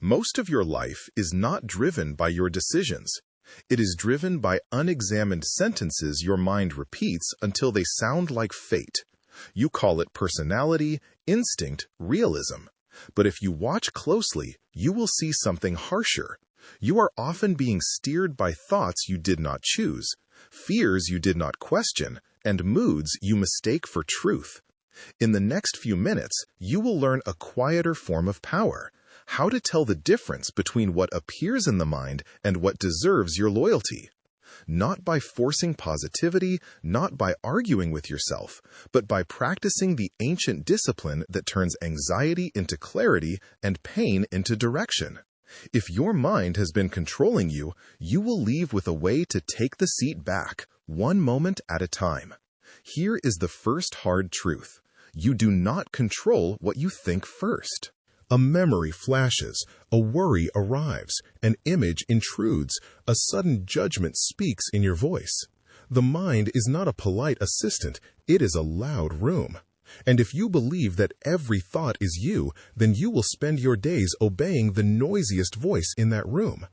Most of your life is not driven by your decisions. It is driven by unexamined sentences your mind repeats until they sound like fate. You call it personality, instinct, realism. But if you watch closely, you will see something harsher. You are often being steered by thoughts you did not choose, fears you did not question, and moods you mistake for truth. In the next few minutes, you will learn a quieter form of power, how to tell the difference between what appears in the mind and what deserves your loyalty. Not by forcing positivity, not by arguing with yourself, but by practicing the ancient discipline that turns anxiety into clarity and pain into direction. If your mind has been controlling you, you will leave with a way to take the seat back, one moment at a time. Here is the first hard truth. You do not control what you think first. A memory flashes, a worry arrives, an image intrudes, a sudden judgment speaks in your voice. The mind is not a polite assistant, it is a loud room. And if you believe that every thought is you, then you will spend your days obeying the noisiest voice in that room.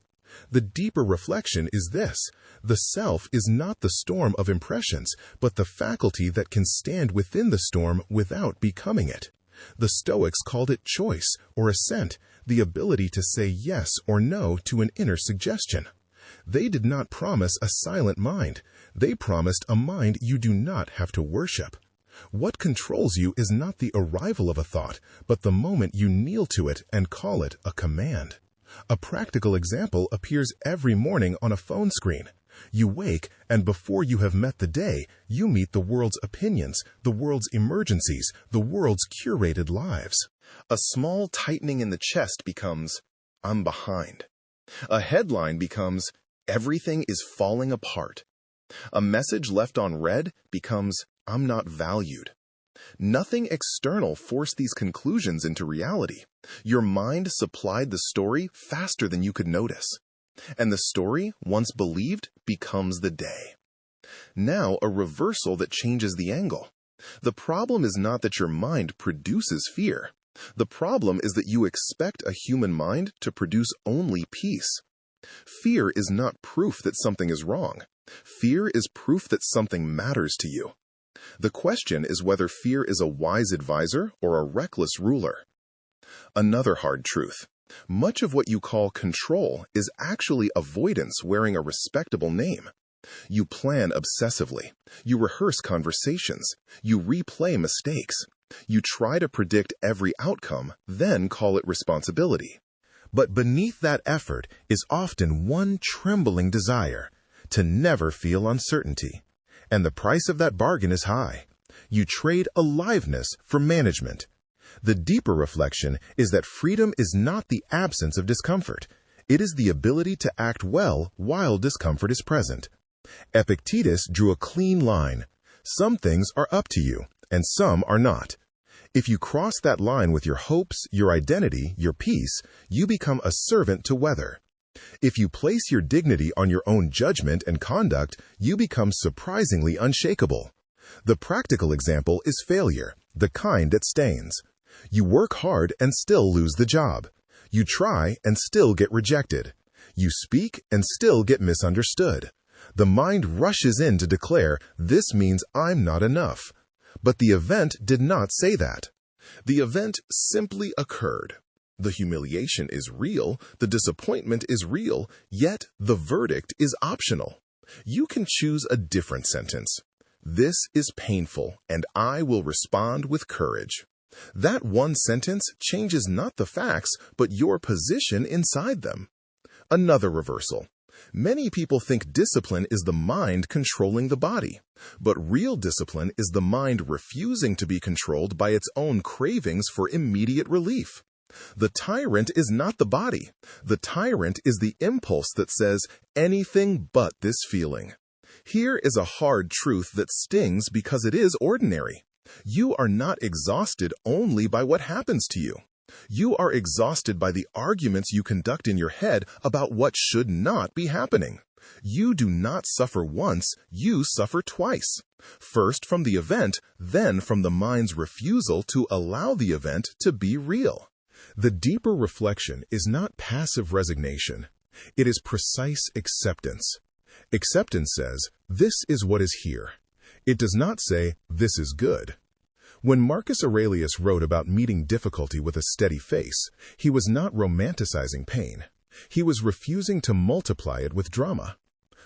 The deeper reflection is this: the self is not the storm of impressions, but the faculty that can stand within the storm without becoming it. The Stoics called it choice or assent, the ability to say yes or no to an inner suggestion. They did not promise a silent mind. They promised a mind you do not have to worship. What controls you is not the arrival of a thought, but the moment you kneel to it and call it a command. A practical example appears every morning on a phone screen. You wake, and before you have met the day, you meet the world's opinions, the world's emergencies, the world's curated lives. A small tightening in the chest becomes, "I'm behind." A headline becomes, "Everything is falling apart." A message left on read becomes, "I'm not valued." Nothing external forced these conclusions into reality. Your mind supplied the story faster than you could notice. And the story, once believed, becomes the day. Now, a reversal that changes the angle. The problem is not that your mind produces fear. The problem is that you expect a human mind to produce only peace. Fear is not proof that something is wrong. Fear is proof that something matters to you. The question is whether fear is a wise advisor or a reckless ruler. Another hard truth. Much of what you call control is actually avoidance wearing a respectable name. You plan obsessively. You rehearse conversations. You replay mistakes. You try to predict every outcome, then call it responsibility. But beneath that effort is often one trembling desire to never feel uncertainty. And the price of that bargain is high. You trade aliveness for management. The deeper reflection is that freedom is not the absence of discomfort. It is the ability to act well while discomfort is present. Epictetus drew a clean line. Some things are up to you, and some are not. If you cross that line with your hopes, your identity, your peace, you become a servant to weather. If you place your dignity on your own judgment and conduct, you become surprisingly unshakable. The practical example is failure, the kind that stains. You work hard and still lose the job. You try and still get rejected. You speak and still get misunderstood. The mind rushes in to declare, "This means I'm not enough." But the event did not say that. The event simply occurred. The humiliation is real, the disappointment is real, yet the verdict is optional. You can choose a different sentence. "This is painful, and I will respond with courage." That one sentence changes not the facts, but your position inside them. Another reversal. Many people think discipline is the mind controlling the body, but real discipline is the mind refusing to be controlled by its own cravings for immediate relief. The tyrant is not the body. The tyrant is the impulse that says, "Anything but this feeling." Here is a hard truth that stings because it is ordinary. You are not exhausted only by what happens to you. You are exhausted by the arguments you conduct in your head about what should not be happening. You do not suffer once, you suffer twice. First from the event, then from the mind's refusal to allow the event to be real. The deeper reflection is not passive resignation. It is precise acceptance. Acceptance says, this is what is here. It does not say, this is good. When Marcus Aurelius wrote about meeting difficulty with a steady face, he was not romanticizing pain. He was refusing to multiply it with drama.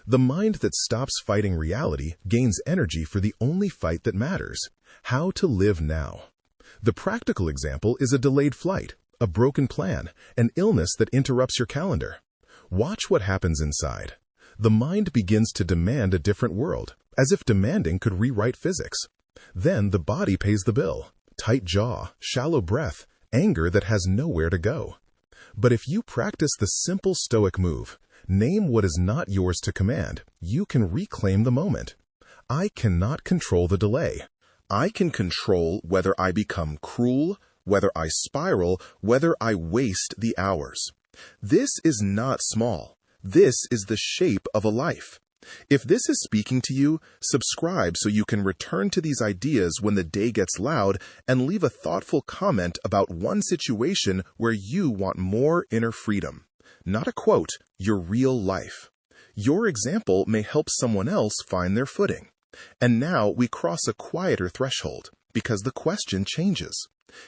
The mind that stops fighting reality gains energy for the only fight that matters: how to live now. The practical example is a delayed flight, a broken plan, an illness that interrupts your calendar. Watch what happens inside. The mind begins to demand a different world, as if demanding could rewrite physics. Then the body pays the bill: tight jaw, shallow breath, anger that has nowhere to go. But if you practice the simple Stoic move, name what is not yours to command, you can reclaim the moment. I cannot control the delay. I can control whether I become cruel, whether I spiral, whether I waste the hours. This is not small. This is the shape of a life. If this is speaking to you, subscribe so you can return to these ideas when the day gets loud, and leave a thoughtful comment about one situation where you want more inner freedom. Not a quote, your real life. Your example may help someone else find their footing. And now we cross a quieter threshold, because the question changes.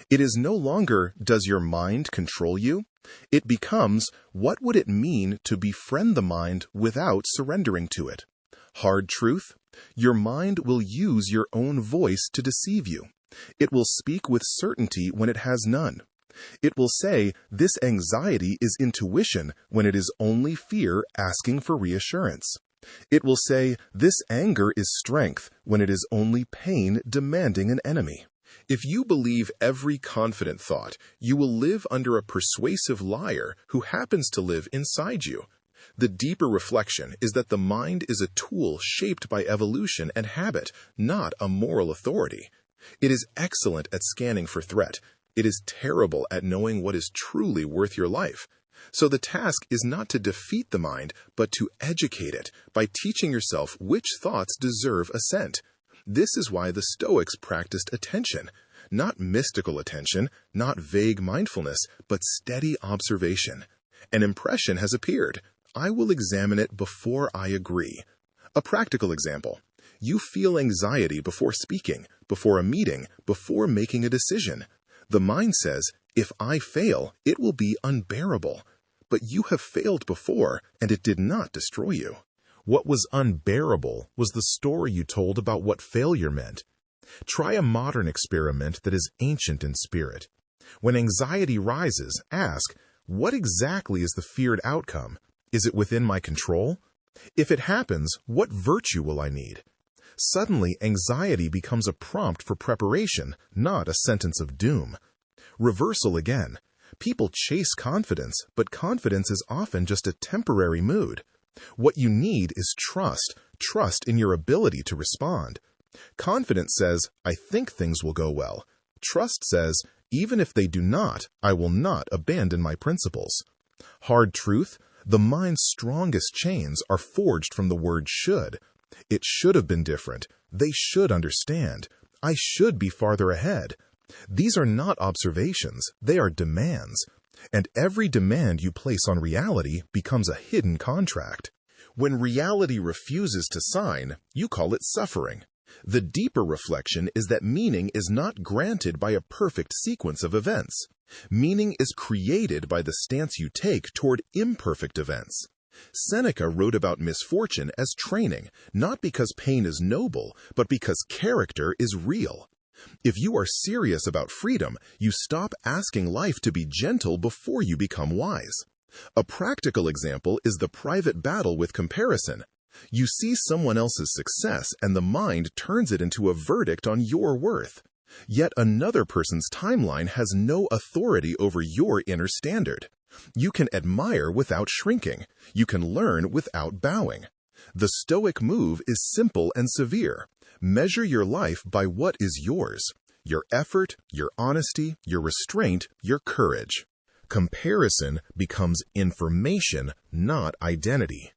It is no longer, does your mind control you? It becomes, what would it mean to befriend the mind without surrendering to it? Hard truth: your mind will use your own voice to deceive you. It will speak with certainty when it has none. It will say, this anxiety is intuition, when it is only fear asking for reassurance. It will say, this anger is strength, when it is only pain demanding an enemy. If you believe every confident thought, you will live under a persuasive liar who happens to live inside you. The deeper reflection is that the mind is a tool shaped by evolution and habit, not a moral authority. It is excellent at scanning for threat. It is terrible at knowing what is truly worth your life. So the task is not to defeat the mind, but to educate it by teaching yourself which thoughts deserve assent. This is why the Stoics practiced attention. Not mystical attention, not vague mindfulness, but steady observation. An impression has appeared. I will examine it before I agree. A practical example: you feel anxiety before speaking, before a meeting, before making a decision. The mind says, if I fail, it will be unbearable. But you have failed before, and it did not destroy you. What was unbearable was the story you told about what failure meant. Try a modern experiment that is ancient in spirit. When anxiety rises, ask, what exactly is the feared outcome? Is it within my control? If it happens, what virtue will I need? Suddenly, anxiety becomes a prompt for preparation, not a sentence of doom. Reversal again. People chase confidence, but confidence is often just a temporary mood. What you need is trust in your ability to respond. Confidence says, I think things will go well. Trust says, even if they do not, I will not abandon my principles. Hard truth: the mind's strongest chains are forged from the word should. It should have been different. They should understand. I should be farther ahead. These are not observations, they are demands. And every demand you place on reality becomes a hidden contract. When reality refuses to sign, you call it suffering. The deeper reflection is that meaning is not granted by a perfect sequence of events. Meaning is created by the stance you take toward imperfect events. Seneca wrote about misfortune as training, not because pain is noble, but because character is real. If you are serious about freedom, you stop asking life to be gentle before you become wise. A practical example is the private battle with comparison. You see someone else's success and the mind turns it into a verdict on your worth. Yet another person's timeline has no authority over your inner standard. You can admire without shrinking. You can learn without bowing. The Stoic move is simple and severe. Measure your life by what is yours: your effort, your honesty, your restraint, your courage. Comparison becomes information, not identity.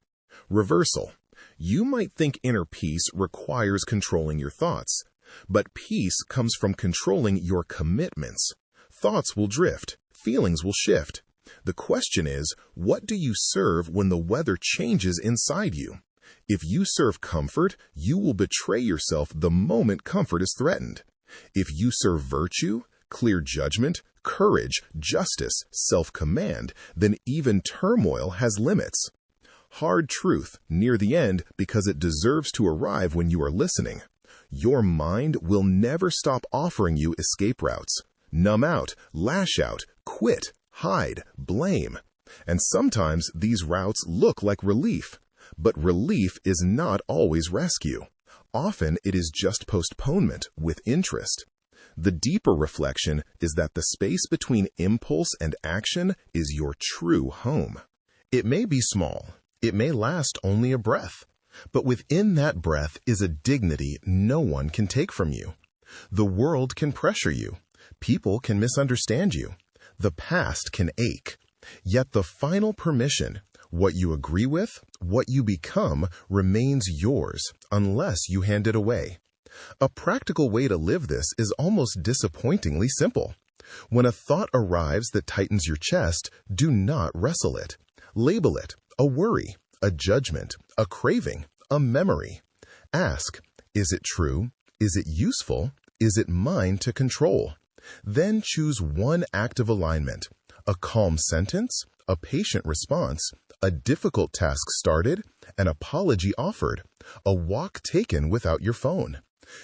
Reversal. You might think inner peace requires controlling your thoughts, but peace comes from controlling your commitments. Thoughts will drift, feelings will shift. The question is, what do you serve when the weather changes inside you? If you serve comfort, you will betray yourself the moment comfort is threatened. If you serve virtue, clear judgment, courage, justice, self-command, then even turmoil has limits. Hard truth near the end because it deserves to arrive when you are listening. Your mind will never stop offering you escape routes. Numb out, lash out, quit, hide, blame. And sometimes these routes look like relief. But relief is not always rescue. Often it is just postponement with interest. The deeper reflection is that the space between impulse and action is your true home. It may be small. It may last only a breath. But within that breath is a dignity no one can take from you. The world can pressure you. People can misunderstand you. The past can ache. Yet the final permission, what you agree with, what you become, remains yours unless you hand it away. A practical way to live this is almost disappointingly simple. When a thought arrives that tightens your chest, do not wrestle it. Label it a worry, a judgment, a craving, a memory. Ask, is it true? Is it useful? Is it mine to control? Then choose one act of alignment, a calm sentence, a patient response, a difficult task started, an apology offered, a walk taken without your phone.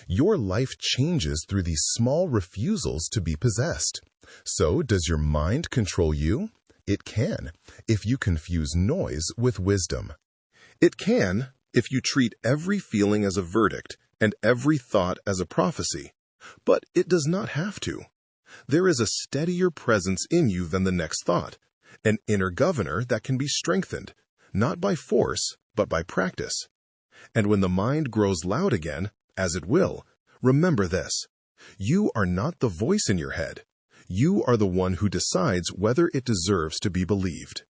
Your life changes through these small refusals to be possessed. So, does your mind control you? It can, if you confuse noise with wisdom. It can, if you treat every feeling as a verdict and every thought as a prophecy. But it does not have to. There is a steadier presence in you than the next thought, an inner governor that can be strengthened, not by force, but by practice. And when the mind grows loud again, as it will, remember this: you are not the voice in your head. You are the one who decides whether it deserves to be believed.